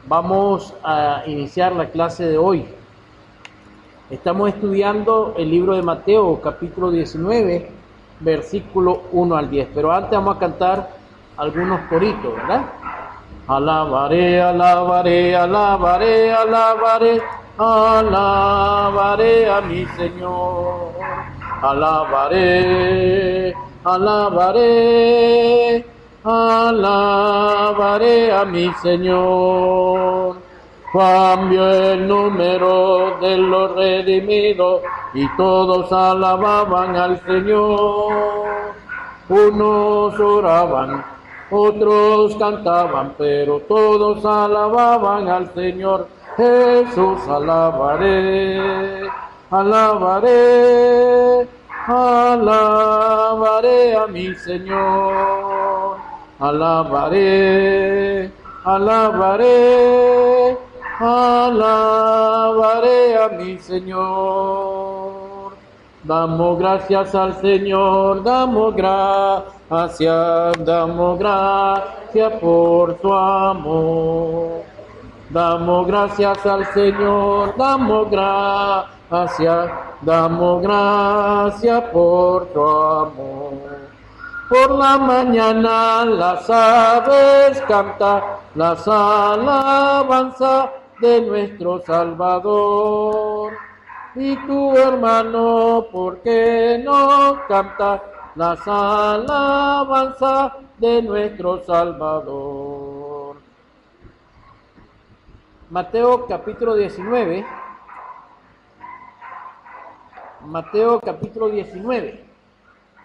Vamos a iniciar la clase de hoy. Estamos estudiando el libro de Mateo, capítulo 19, versículo 1 al 10. Pero antes vamos a cantar algunos coritos, ¿verdad? Alabaré, alabaré, alabaré, alabaré, alabaré a mi Señor. Alabaré, alabaré, alabaré a mi Señor. Cambió el número de los redimidos y todos alababan al Señor. Unos oraban, otros cantaban, pero todos alababan al Señor. Jesús alabaré, alabaré, alabaré a mi Señor. Alabaré, alabaré, alabaré a mi Señor. Damos gracias al Señor, damos gracias por su amor. Damos gracias al Señor, damos gracias por su amor. Por la mañana las aves cantan las alabanzas de nuestro Salvador. Y tu hermano, ¿por qué no canta las alabanzas de nuestro Salvador? Mateo capítulo 19. Mateo capítulo 19.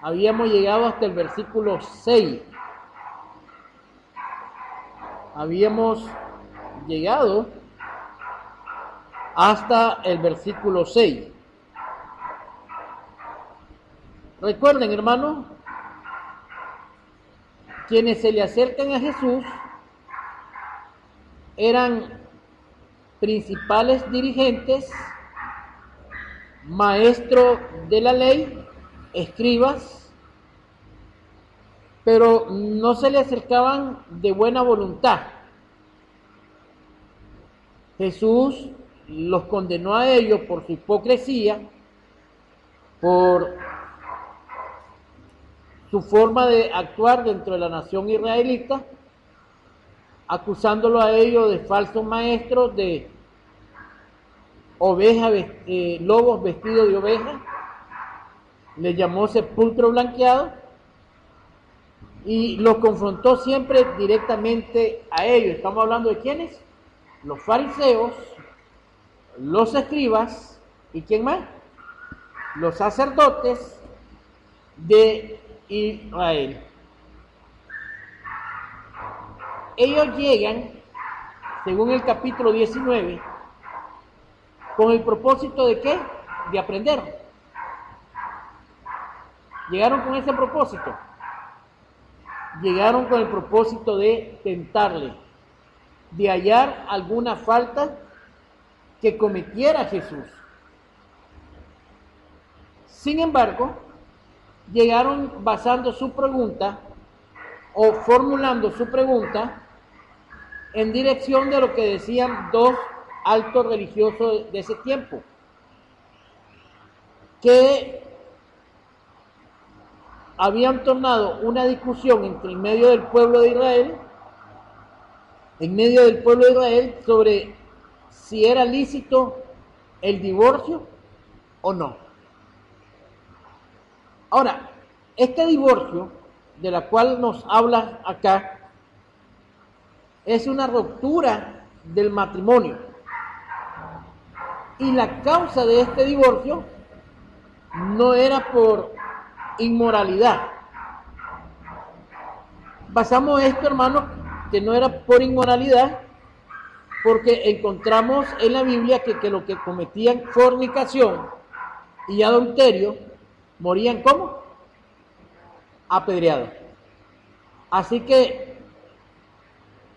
Habíamos llegado hasta el versículo 6. Habíamos llegado hasta el versículo 6. Recuerden, hermanos, quienes se le acercan a Jesús eran principales dirigentes, maestros de la ley, escribas, pero no se le acercaban de buena voluntad. Jesús los condenó a ellos por su hipocresía, por su forma de actuar dentro de la nación israelita, acusándolo a ellos de falsos maestros, de lobos vestidos de oveja. Le llamó sepulcro blanqueado y los confrontó siempre directamente a ellos. Estamos hablando de ¿quiénes? Los fariseos, los escribas y ¿quién más? Los sacerdotes de Israel. Ellos llegan, según el capítulo 19, con el propósito de ¿qué? De aprender. Llegaron con ese propósito. Llegaron con el propósito de tentarle, de hallar alguna falta que cometiera Jesús. Sin embargo, llegaron basando su pregunta o formulando su pregunta en dirección de lo que decían dos altos religiosos de ese tiempo, que habían tornado una discusión en medio del pueblo de Israel, sobre si era lícito el divorcio o no. Ahora, este divorcio de la cual nos habla acá es una ruptura del matrimonio. Y la causa de este divorcio no era por inmoralidad. Basamos esto, hermanos, que no era por inmoralidad, porque encontramos en la Biblia que los que cometían fornicación y adulterio morían ¿cómo? Apedreados. Así que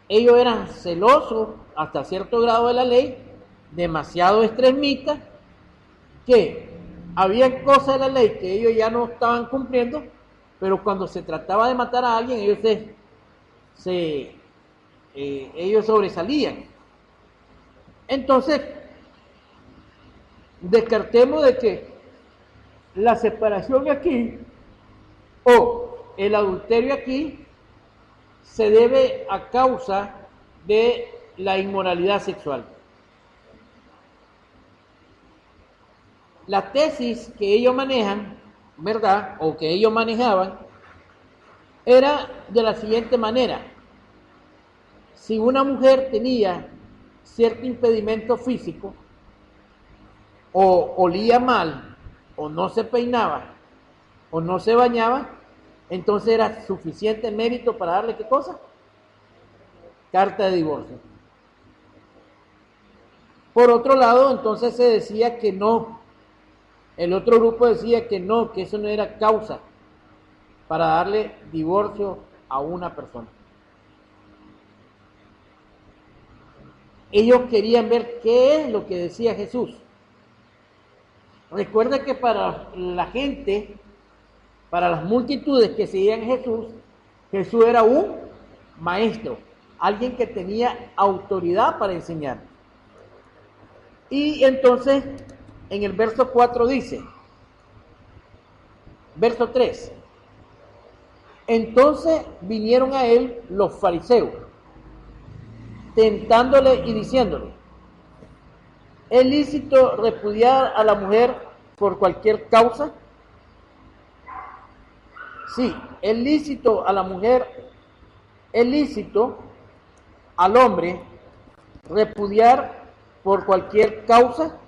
ellos eran celosos hasta cierto grado de la ley, demasiado extremistas, que había cosas de la ley que ellos ya no estaban cumpliendo, pero cuando se trataba de matar a alguien, ellos sobresalían. Entonces, descartemos de que la separación aquí o el adulterio aquí se debe a causa de la inmoralidad sexual. La tesis que ellos manejan, ¿verdad? O que ellos manejaban, era de la siguiente manera. Si una mujer tenía cierto impedimento físico, o olía mal, o no se peinaba, o no se bañaba, entonces era suficiente mérito para darle ¿qué cosa? Carta de divorcio. Por otro lado, entonces se decía que no. El otro grupo decía que no, que eso no era causa para darle divorcio a una persona. Ellos querían ver qué es lo que decía Jesús. Recuerda que para la gente, para las multitudes que seguían a Jesús, Jesús era un maestro, alguien que tenía autoridad para enseñar. Y entonces, en el verso 4 dice, verso 3, entonces vinieron a él los fariseos, tentándole y diciéndole, ¿es lícito repudiar a la mujer por cualquier causa? Sí, es lícito a la mujer, es lícito al hombre repudiar por cualquier causa.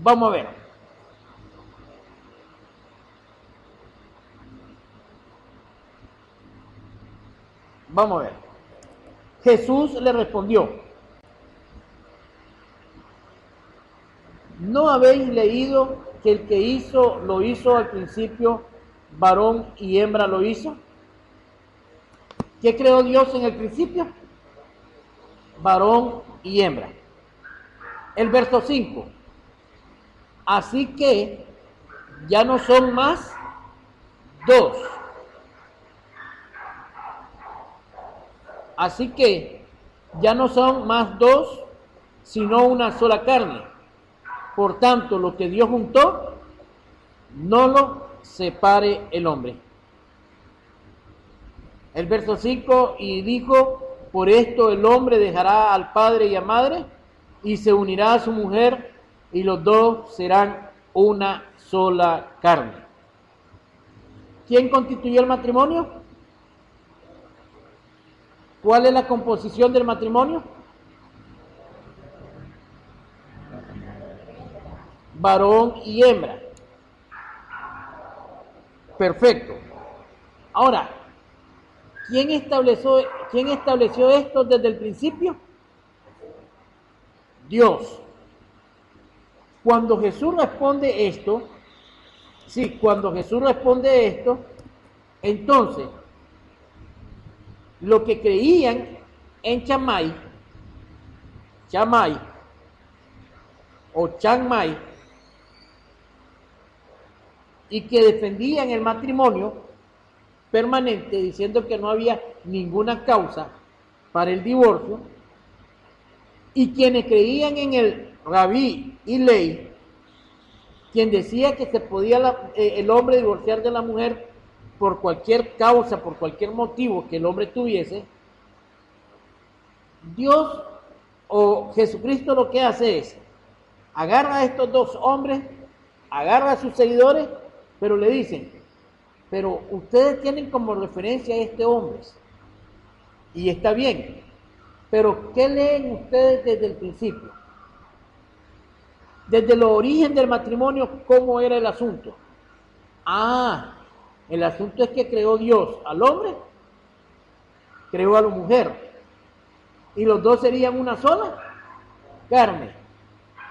Vamos a ver. Vamos a ver. Jesús le respondió, ¿no habéis leído que el que hizo, lo hizo al principio, varón y hembra lo hizo? ¿Qué creó Dios en el principio? Varón y hembra. El verso 5. Así que ya no son más dos. Así que ya no son más dos, sino una sola carne. Por tanto, lo que Dios juntó, no lo separe el hombre. El verso 5, y dijo, por esto el hombre dejará al padre y a madre, y se unirá a su mujer, y los dos serán una sola carne. ¿Quién constituyó el matrimonio? ¿Cuál es la composición del matrimonio? Varón y hembra. Perfecto. Ahora, ¿quién estableció esto desde el principio? Dios. Cuando Jesús responde esto, entonces, lo que creían en Chamay o Chiang Mai, y que defendían el matrimonio permanente, diciendo que no había ninguna causa para el divorcio, y quienes creían en el rabí y ley, quien decía que se podía el hombre divorciar de la mujer por cualquier causa, por cualquier motivo que el hombre tuviese, Dios o Jesucristo lo que hace es, agarra a estos dos hombres, agarra a sus seguidores, pero le dicen, pero ustedes tienen como referencia a este hombre, y está bien, pero ¿qué leen ustedes desde el principio? Desde el origen del matrimonio, ¿cómo era el asunto? El asunto es que creó Dios al hombre, creó a la mujer, y los dos serían una sola carne.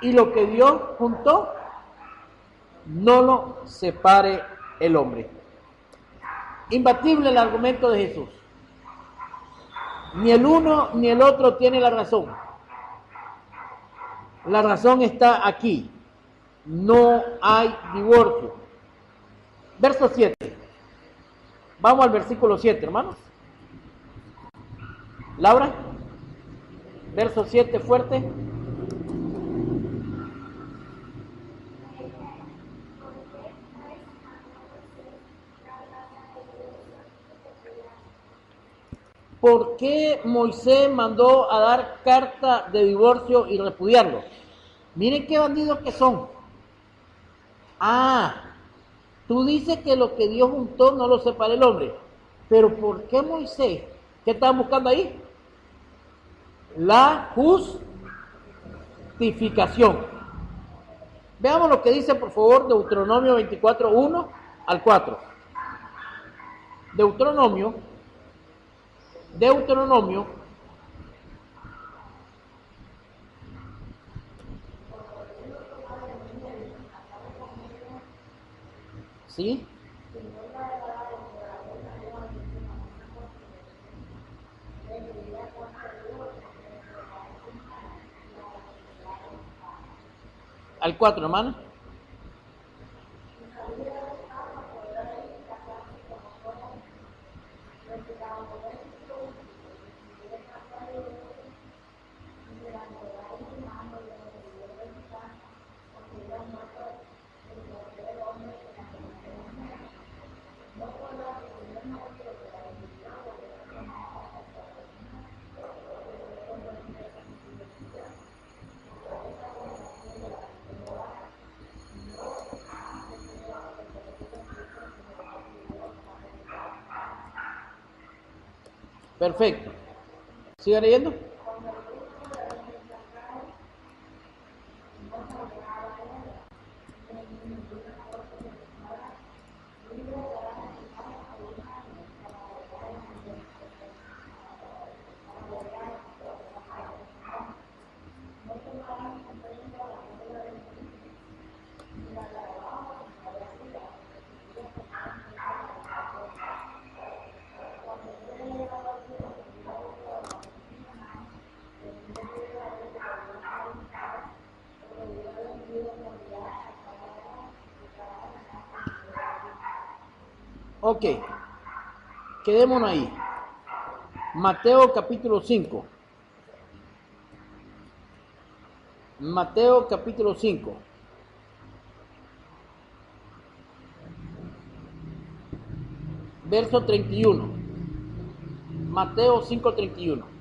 Y lo que Dios juntó, no lo separe el hombre. Imbatible el argumento de Jesús. Ni el uno ni el otro tiene la razón. La razón está aquí. No hay divorcio. Verso 7. Vamos al versículo 7, hermanos. Laura, verso 7 fuerte. ¿Por qué Moisés mandó a dar carta de divorcio y repudiarlo? Miren qué bandidos que son. Tú dices que lo que Dios juntó no lo separa el hombre. Pero ¿por qué Moisés? ¿Qué estaban buscando ahí? La justificación. Veamos lo que dice, por favor, Deuteronomio 24, 1 al 4. Deuteronomio. ¿Sí? Al 4, hermano. Perfecto. ¿Sigue leyendo? Ok, quedémonos ahí. Mateo capítulo 5. Mateo capítulo 5. Verso 31. Mateo 5, 31.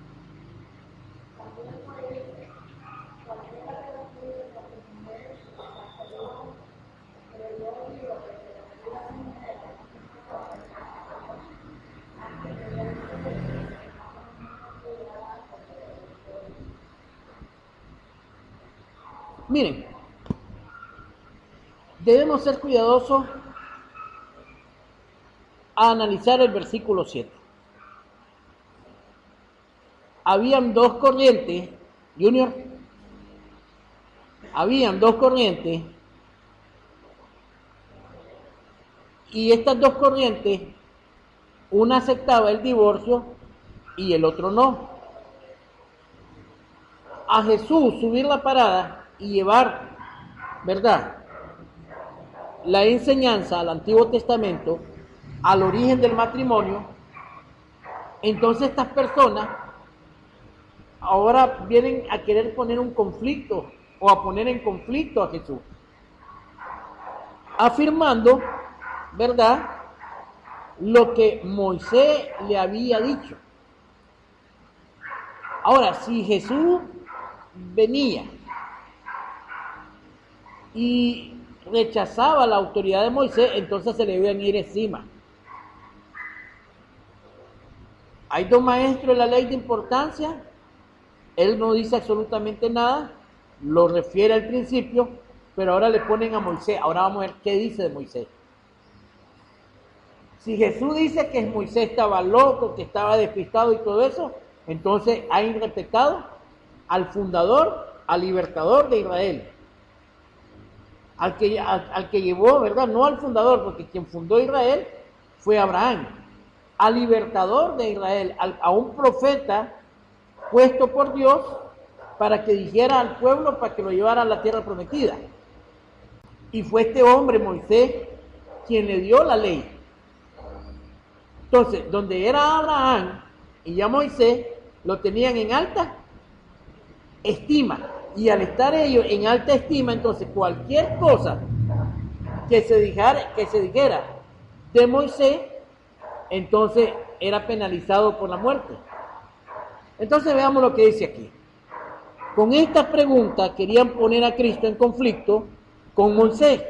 Miren, debemos ser cuidadosos a analizar el versículo 7. Habían dos corrientes, Junior, y estas dos corrientes, una aceptaba el divorcio y el otro no. A Jesús subir la parada y llevar, ¿verdad?, la enseñanza al Antiguo Testamento, al origen del matrimonio, entonces estas personas ahora vienen a querer poner un conflicto o a poner en conflicto a Jesús, afirmando, ¿verdad?, lo que Moisés le había dicho. Ahora, si Jesús venía y rechazaba la autoridad de Moisés, entonces se le iban a ir encima. Hay dos maestros de la ley de importancia, él no dice absolutamente nada, lo refiere al principio, pero ahora le ponen a Moisés. Ahora vamos a ver qué dice de Moisés. Si Jesús dice que Moisés estaba loco, que estaba despistado y todo eso, entonces ha irrespetado al fundador, al libertador de Israel. Al que llevó, ¿verdad? No al fundador, porque quien fundó Israel fue Abraham. Al libertador de Israel, a un profeta puesto por Dios para que dijera al pueblo para que lo llevara a la tierra prometida. Y fue este hombre, Moisés, quien le dio la ley. Entonces, donde era Abraham y ya Moisés, lo tenían en alta estima. Y al estar ellos en alta estima, entonces cualquier cosa que se dijera de Moisés, entonces era penalizado por la muerte. Entonces veamos lo que dice aquí. Con estas preguntas querían poner a Cristo en conflicto con Moisés.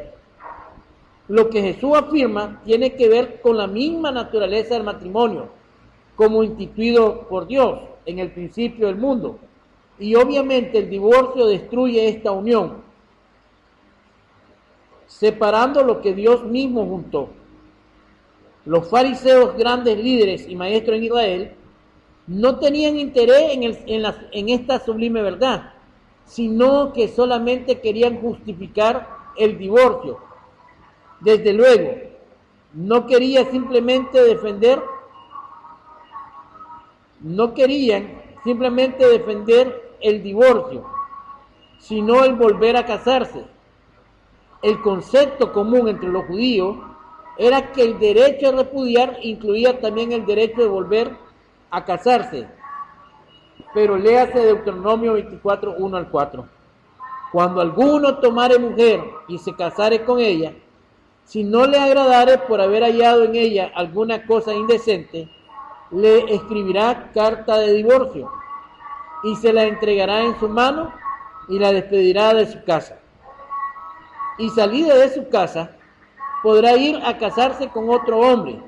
Lo que Jesús afirma tiene que ver con la misma naturaleza del matrimonio, como instituido por Dios en el principio del mundo. Y obviamente el divorcio destruye esta unión, separando lo que Dios mismo juntó. Los fariseos, grandes líderes y maestros en Israel, no tenían interés en esta sublime verdad, sino que solamente querían justificar el divorcio. Desde luego, no querían simplemente defender el divorcio, sino el volver a casarse. El concepto común entre los judíos era que el derecho a repudiar incluía también el derecho de volver a casarse. Pero léase Deuteronomio 24, 1 al 4. Cuando alguno tomare mujer y se casare con ella, si no le agradare por haber hallado en ella alguna cosa indecente, le escribirá carta de divorcio y se la entregará en su mano y la despedirá de su casa. Y salida de su casa, podrá ir a casarse con otro hombre.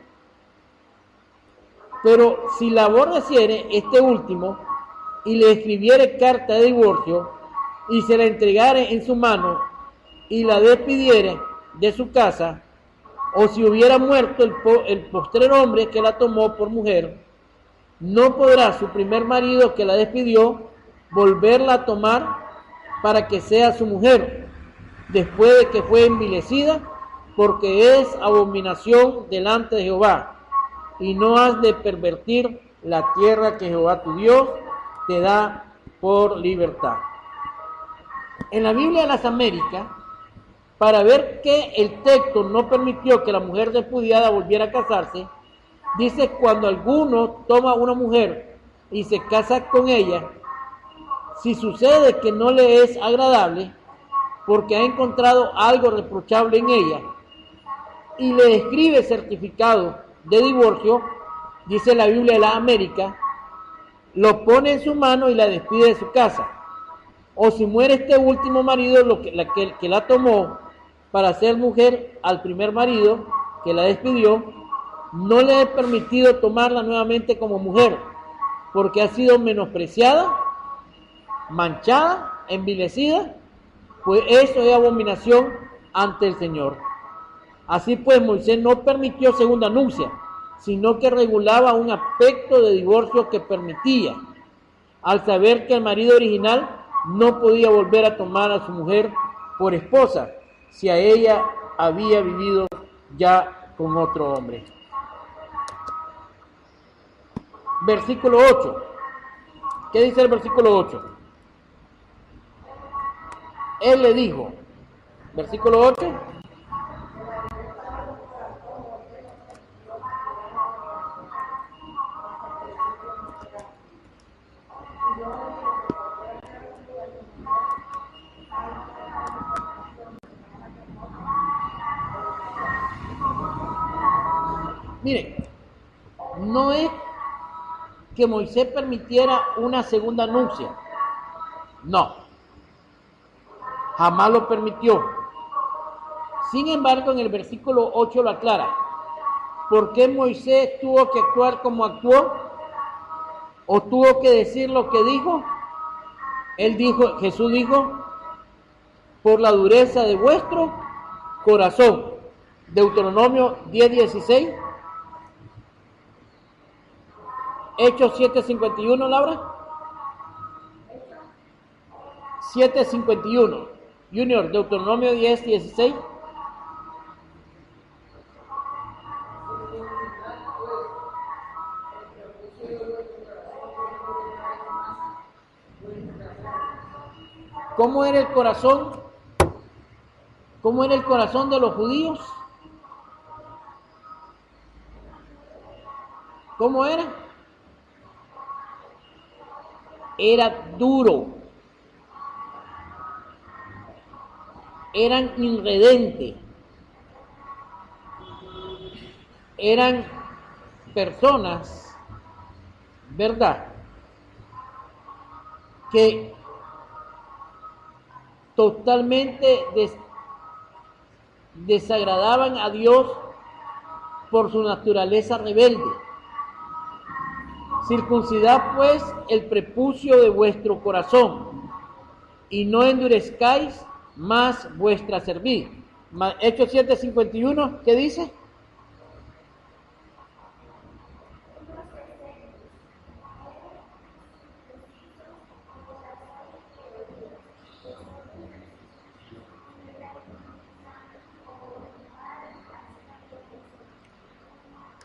Pero si la aborreciere este último y le escribiere carta de divorcio y se la entregare en su mano y la despidiere de su casa, o si hubiera muerto el postrer hombre que la tomó por mujer, no podrá su primer marido que la despidió volverla a tomar para que sea su mujer, después de que fue envilecida, porque es abominación delante de Jehová, y no has de pervertir la tierra que Jehová tu Dios te da por libertad. En la Biblia de las Américas, para ver que el texto no permitió que la mujer repudiada volviera a casarse, dice: cuando alguno toma una mujer y se casa con ella, si sucede que no le es agradable, porque ha encontrado algo reprochable en ella, y le escribe certificado de divorcio, dice la Biblia de la América, lo pone en su mano y la despide de su casa. O si muere este último marido, que la tomó para ser mujer al primer marido que la despidió, no le es permitido tomarla nuevamente como mujer, porque ha sido menospreciada, manchada, envilecida, pues eso es abominación ante el Señor. Así pues, Moisés no permitió segunda nupcia, sino que regulaba un aspecto de divorcio que permitía, al saber que el marido original no podía volver a tomar a su mujer por esposa, si a ella había vivido ya con otro hombre. Versículo 8. ¿Qué dice el versículo 8? Él le dijo, versículo 8. Miren, no es que Moisés permitiera una segunda nupcia, no, jamás lo permitió. Sin embargo, en el versículo 8 lo aclara. ¿Por qué Moisés tuvo que actuar como actuó? ¿O tuvo que decir lo que dijo? Jesús dijo, por la dureza de vuestro corazón. Deuteronomio 10:16. Hechos 7:51, Laura. 7:51. Junior, Deuteronomio 10:16. ¿Cómo era el corazón? ¿Cómo era el corazón de los judíos? ¿Cómo era? Era duro, eran irredentes, eran personas, ¿verdad?, que totalmente desagradaban a Dios por su naturaleza rebelde. Circuncidad pues el prepucio de vuestro corazón y no endurezcáis más vuestra cerviz. Hechos 7:51, ¿qué dice?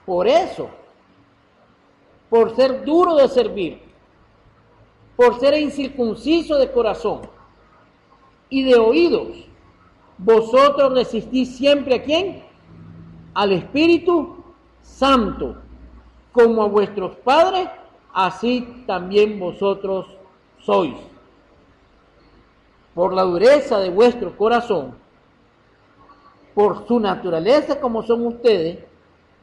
Por eso, por ser duro de servir, por ser incircunciso de corazón y de oídos, vosotros resistís siempre ¿a quién? Al Espíritu Santo, como a vuestros padres, así también vosotros sois. Por la dureza de vuestro corazón, por su naturaleza como son ustedes,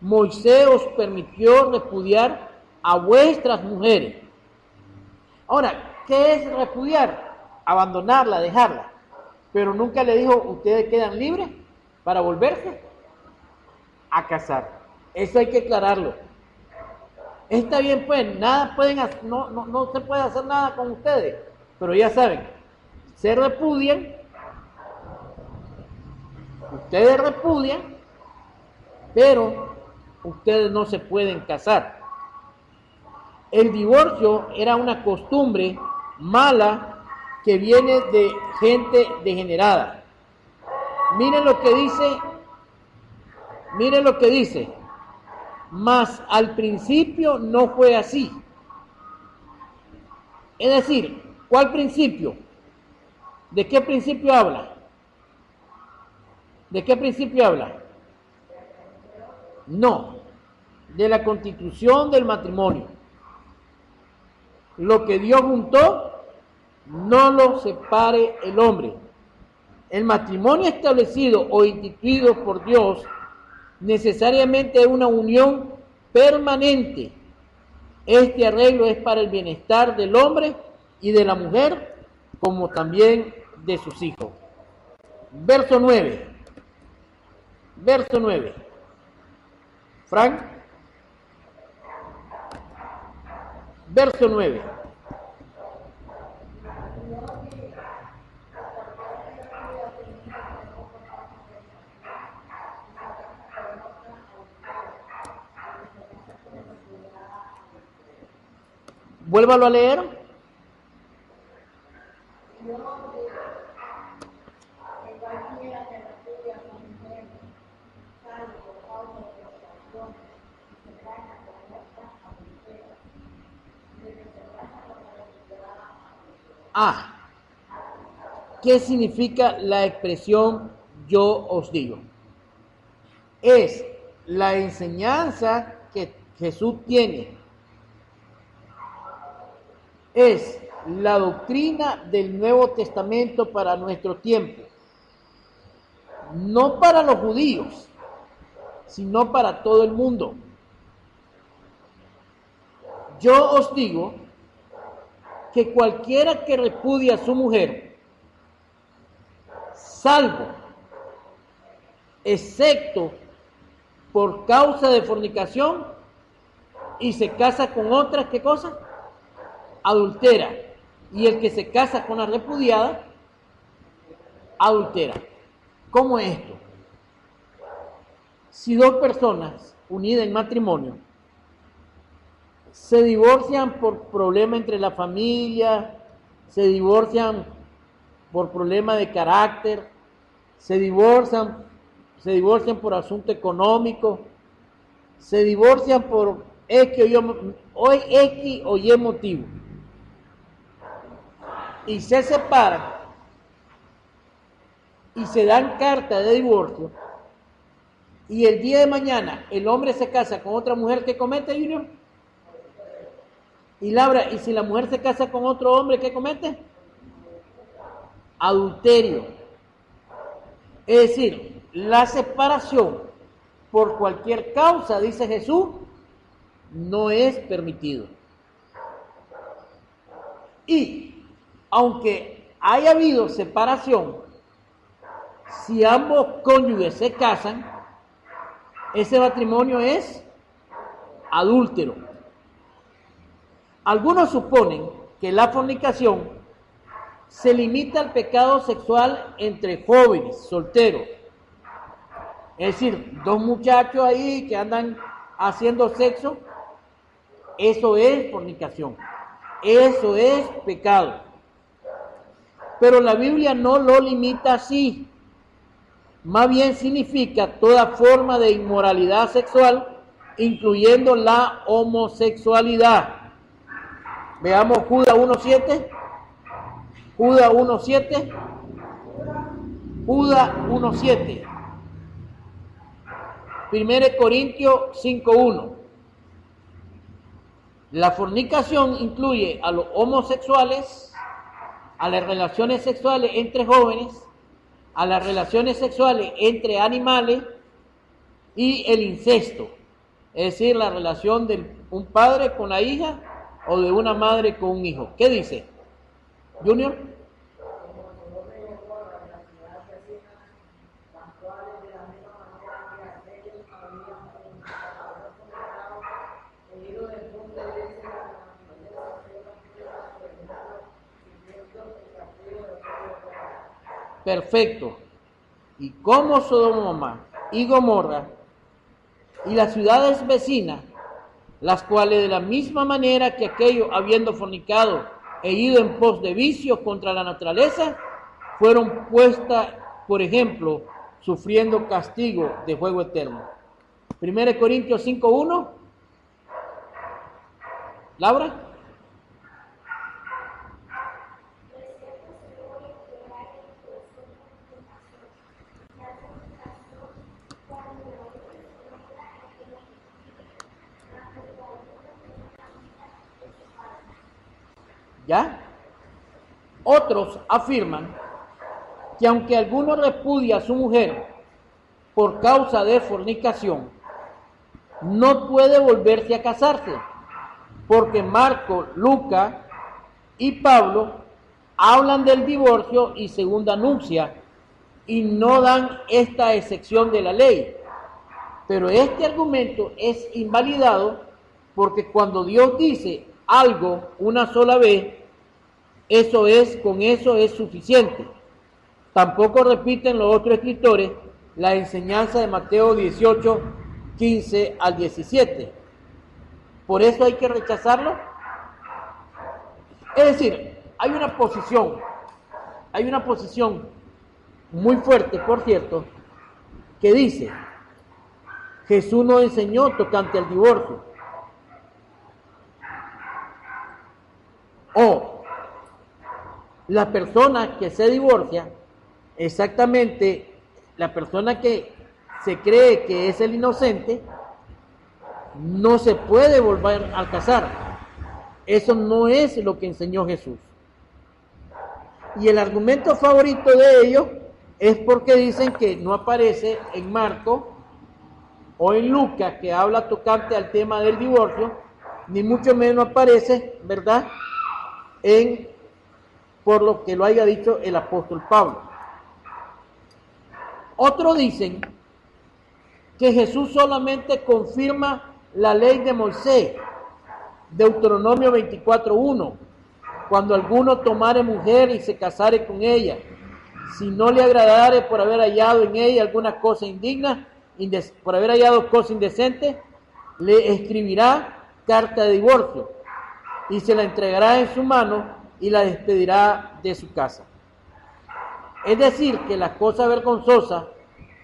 Moisés os permitió repudiar a vuestras mujeres. Ahora, ¿qué es repudiar? Abandonarla, dejarla. Pero nunca le dijo, ustedes quedan libres para volverse a casar. Eso hay que aclararlo. Está bien, pues, nada pueden hacer, no se puede hacer nada con ustedes. Pero ya saben, se repudian, ustedes repudian, pero ustedes no se pueden casar. El divorcio era una costumbre mala que viene de gente degenerada. Miren lo que dice, mas al principio no fue así. Es decir, ¿cuál principio? ¿De qué principio habla? ¿De qué principio habla? No, de la constitución del matrimonio. Lo que Dios juntó, no lo separe el hombre. El matrimonio establecido o instituido por Dios necesariamente es una unión permanente. Este arreglo es para el bienestar del hombre y de la mujer, como también de sus hijos. Verso 9. Verso 9. Frank. Verso 9. Vuélvalo a leer. Ah, ¿qué significa la expresión yo os digo? Es la enseñanza que Jesús tiene. Es la doctrina del Nuevo Testamento para nuestro tiempo. No para los judíos, sino para todo el mundo. Yo os digo que cualquiera que repudie a su mujer, salvo, excepto por causa de fornicación, y se casa con otra, ¿qué cosa? Adultera. Y el que se casa con la repudiada, adultera. ¿Cómo es esto? Si dos personas unidas en matrimonio se divorcian por problema entre la familia, se divorcian por problema de carácter, se divorcian por asunto económico, se divorcian por X o Y motivo, y se separan y se dan carta de divorcio, y el día de mañana el hombre se casa con otra mujer que comete, Junior, Y Laura, ¿y si la mujer se casa con otro hombre, qué comete? Adulterio. Es decir, la separación por cualquier causa, dice Jesús, no es permitido. Y aunque haya habido separación, si ambos cónyuges se casan, ese matrimonio es adúltero. Algunos suponen que la fornicación se limita al pecado sexual entre jóvenes, solteros. Es decir, dos muchachos ahí que andan haciendo sexo, eso es fornicación, eso es pecado. Pero la Biblia no lo limita así. Más bien significa toda forma de inmoralidad sexual, incluyendo la homosexualidad. Veamos Judas 1.7. Judas 1.7. Judas 1.7. 1 Corintios 5.1. La fornicación incluye a los homosexuales, a las relaciones sexuales entre jóvenes, a las relaciones sexuales entre animales y el incesto, es decir, la relación de un padre con la hija o de una madre con un hijo. ¿Qué dice? Junior. Perfecto. Y como Sodoma y Gomorra y las ciudades vecinas, las cuales de la misma manera que aquellos, habiendo fornicado e ido en pos de vicios contra la naturaleza, fueron puestas, por ejemplo, sufriendo castigo de fuego eterno. 1 Corintios 5.1. Laura. ¿Ya? Otros afirman que aunque alguno repudia a su mujer por causa de fornicación, no puede volverse a casarse, porque Marco, Lucas y Pablo hablan del divorcio y segunda nupcia y no dan esta excepción de la ley. Pero este argumento es invalidado porque cuando Dios dice algo una sola vez, con eso es suficiente. Tampoco repiten los otros escritores la enseñanza de Mateo 18, 15 al 17. Por eso hay que rechazarlo. Es decir, hay una posición muy fuerte, por cierto, que dice, Jesús no enseñó tocante al divorcio. O la persona que se divorcia, exactamente la persona que se cree que es el inocente, no se puede volver a casar. Eso no es lo que enseñó Jesús. Y el argumento favorito de ellos es porque dicen que no aparece en Marco o en Lucas, que habla tocante al tema del divorcio, ni mucho menos aparece, ¿verdad?, por lo que lo haya dicho el apóstol Pablo. Otros dicen que Jesús solamente confirma la ley de Moisés, Deuteronomio 24.1, cuando alguno tomare mujer y se casare con ella, si no le agradare por haber hallado en ella alguna cosa indigna, por haber hallado cosa indecente, le escribirá carta de divorcio y se la entregará en su mano y la despedirá de su casa. Es decir, que la cosa vergonzosa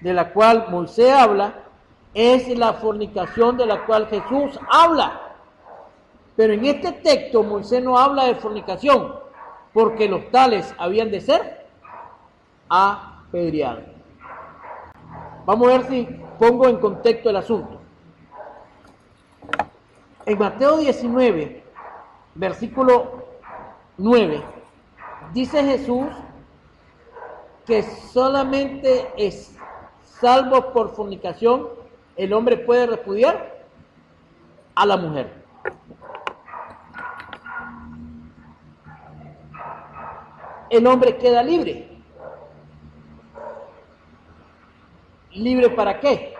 de la cual Moisés habla es la fornicación de la cual Jesús habla. Pero en este texto Moisés no habla de fornicación, porque los tales habían de ser apedreados. Vamos a ver si pongo en contexto el asunto. En Mateo 19, versículo 9, dice Jesús que solamente es salvo por fornicación el hombre puede repudiar a la mujer. El hombre queda libre. ¿Libre para qué?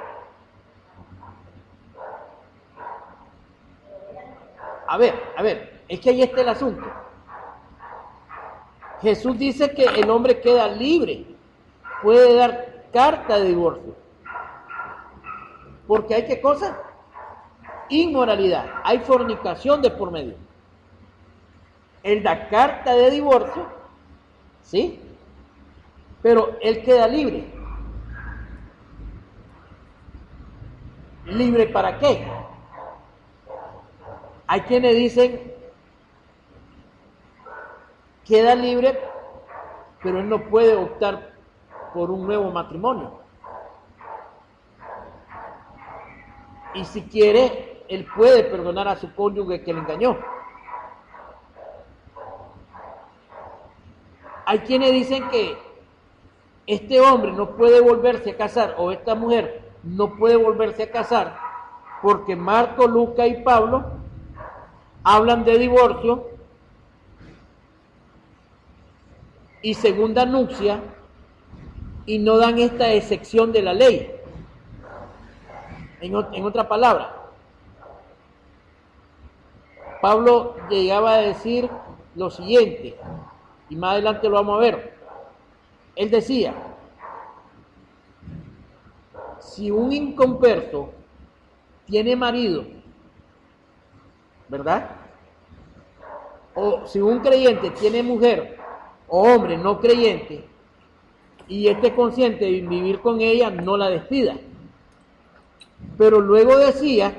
A ver, es que ahí está el asunto. Jesús dice que el hombre queda libre, puede dar carta de divorcio. Porque hay ¿qué cosa? Inmoralidad, hay fornicación de por medio. Él da carta de divorcio, ¿sí? Pero él queda libre. ¿Libre para qué? Hay quienes dicen, queda libre, pero él no puede optar por un nuevo matrimonio. Y si quiere, él puede perdonar a su cónyuge que le engañó. Hay quienes dicen que este hombre no puede volverse a casar, o esta mujer no puede volverse a casar, porque Marco, Lucas y Pablo hablan de divorcio y segunda nupcia y no dan esta excepción de la ley. En otra palabra, Pablo llegaba a decir lo siguiente, y más adelante lo vamos a ver. Él decía, si un inconverso tiene marido, ¿verdad? O si un creyente tiene mujer o hombre no creyente y esté consciente de vivir con ella, no la despida. Pero luego decía,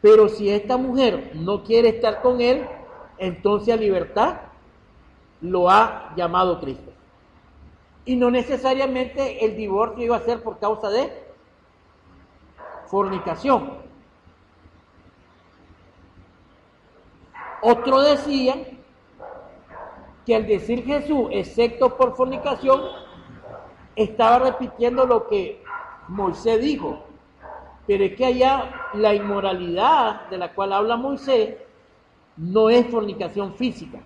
pero si esta mujer no quiere estar con él, entonces a libertad lo ha llamado Cristo. Y no necesariamente el divorcio iba a ser por causa de fornicación. Otro decía que al decir Jesús, excepto por fornicación, estaba repitiendo lo que Moisés dijo. Pero es que allá la inmoralidad de la cual habla Moisés no es fornicación física.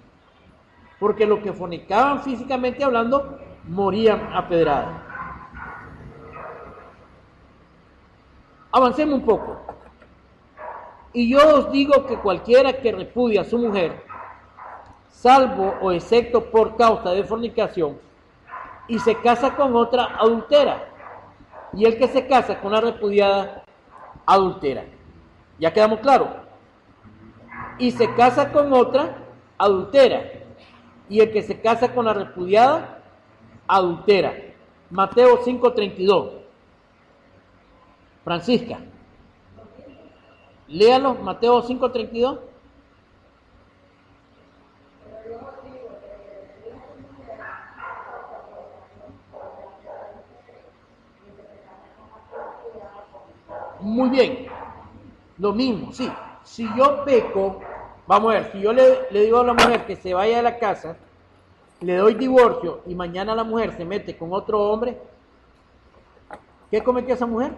Porque los que fornicaban físicamente hablando morían apedrados. Avancemos un poco. Y yo os digo que cualquiera que repudia a su mujer, salvo o excepto por causa de fornicación, y se casa con otra, adultera. Y el que se casa con la repudiada, adultera. ¿Ya quedamos claros? Y se casa con otra, adultera. Y el que se casa con la repudiada, adultera. Mateo 5:32. Francisca, léalo, Mateo 5:32. Muy bien, lo mismo, sí. Si yo peco, vamos a ver, si yo le digo a la mujer que se vaya de la casa, le doy divorcio y mañana la mujer se mete con otro hombre, ¿qué cometió esa mujer?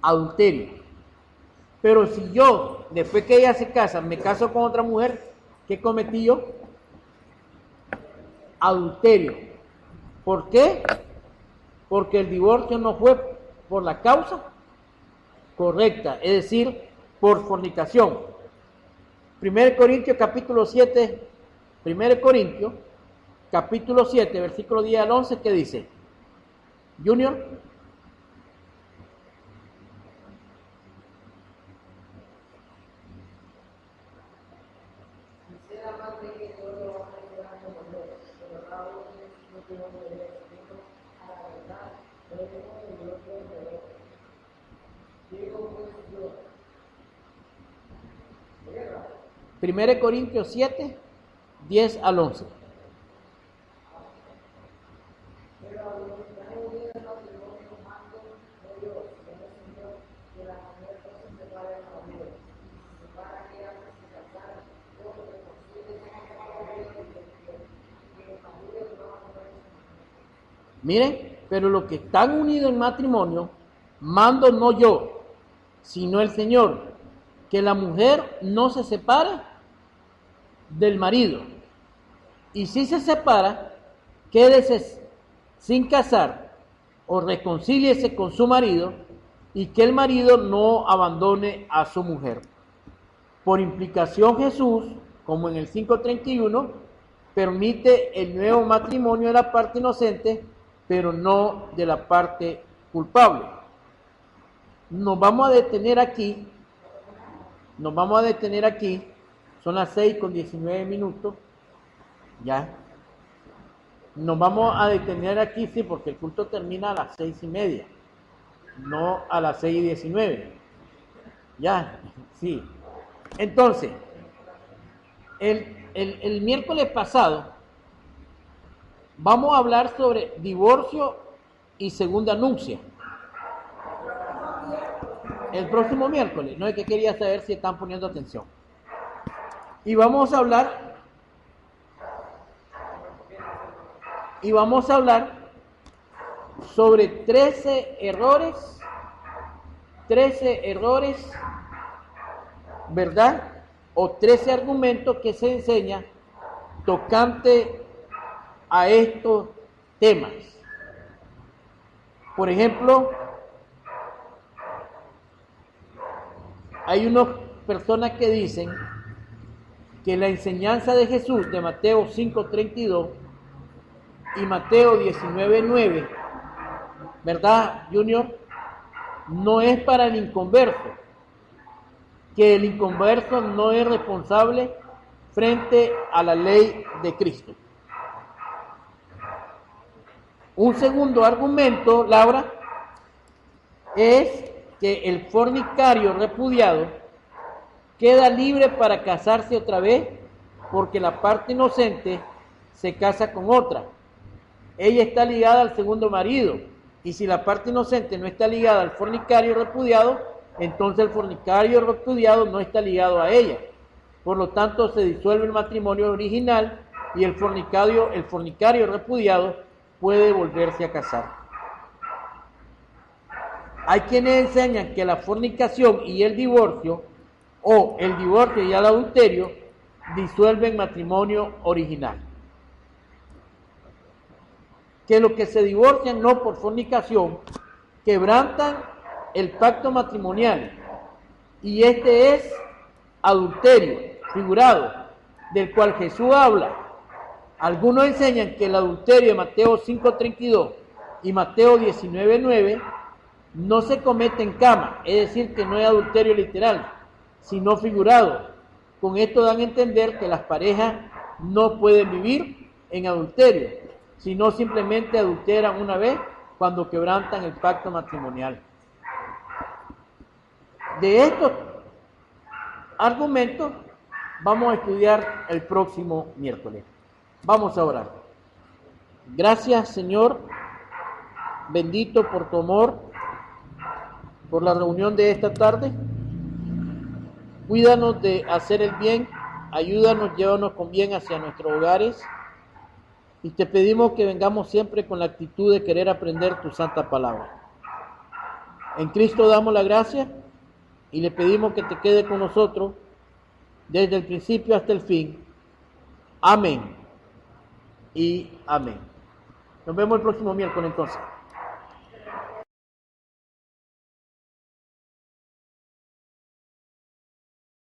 Adulterio. Pero si yo, después que ella se casa, me caso con otra mujer, ¿qué cometí yo? Adulterio. ¿Por qué? Porque el divorcio no fue por la causa correcta, es decir, por fornicación. 1 Corintios capítulo 7, 1 Corintios capítulo 7, versículo 10 al 11, ¿qué dice? Junior. Primero Corintios 7, 10 al 11. Miren, pero los que están unidos en matrimonio, mando no yo, sino el Señor, que la mujer no se separe del marido. Y si se separa, quédese sin casar o reconcíliese con su marido, y que el marido no abandone a su mujer. Por implicación, Jesús, como en el 5:31, permite el nuevo matrimonio de la parte inocente, pero no de la parte culpable. Nos vamos a detener aquí, son las 6:19, ya. Nos vamos a detener aquí, sí, porque el culto termina a las 6:30, no a las 6:19, ya, sí. Entonces, el miércoles pasado, vamos a hablar sobre divorcio y segunda nupcia. El próximo miércoles, no es que quería saber si están poniendo atención. Y vamos a hablar sobre 13 errores, ¿verdad? O 13 argumentos que se enseñan tocante a estos temas. Por ejemplo, hay unas personas que dicen que la enseñanza de Jesús de Mateo 5:32 y Mateo 19:9, ¿verdad, Junior? No es para el inconverso, que el inconverso no es responsable frente a la ley de Cristo. Un segundo argumento, Laura, es que el fornicario repudiado queda libre para casarse otra vez porque la parte inocente se casa con otra. Ella está ligada al segundo marido, y si la parte inocente no está ligada al fornicario repudiado, entonces el fornicario repudiado no está ligado a ella. Por lo tanto, se disuelve el matrimonio original y el fornicario repudiado puede volverse a casar. Hay quienes enseñan que la fornicación y el divorcio, o el divorcio y el adulterio, disuelven matrimonio original. Que los que se divorcian no por fornicación quebrantan el pacto matrimonial, y este es adulterio figurado, del cual Jesús habla. Algunos enseñan que el adulterio de Mateo 5:32 y Mateo 19:9 no se comete en cama, es decir, que no es adulterio literal, sino figurado. Con esto dan a entender que las parejas no pueden vivir en adulterio, sino simplemente adulteran una vez cuando quebrantan el pacto matrimonial. De estos argumentos vamos a estudiar el próximo miércoles. Vamos a orar. Gracias, Señor, bendito por tu amor, por la reunión de esta tarde. Cuídanos de hacer el bien, ayúdanos, llévanos con bien hacia nuestros hogares, y te pedimos que vengamos siempre con la actitud de querer aprender tu santa palabra. En Cristo damos la gracia y le pedimos que te quede con nosotros desde el principio hasta el fin. Amén y amén. Nos vemos el próximo miércoles entonces.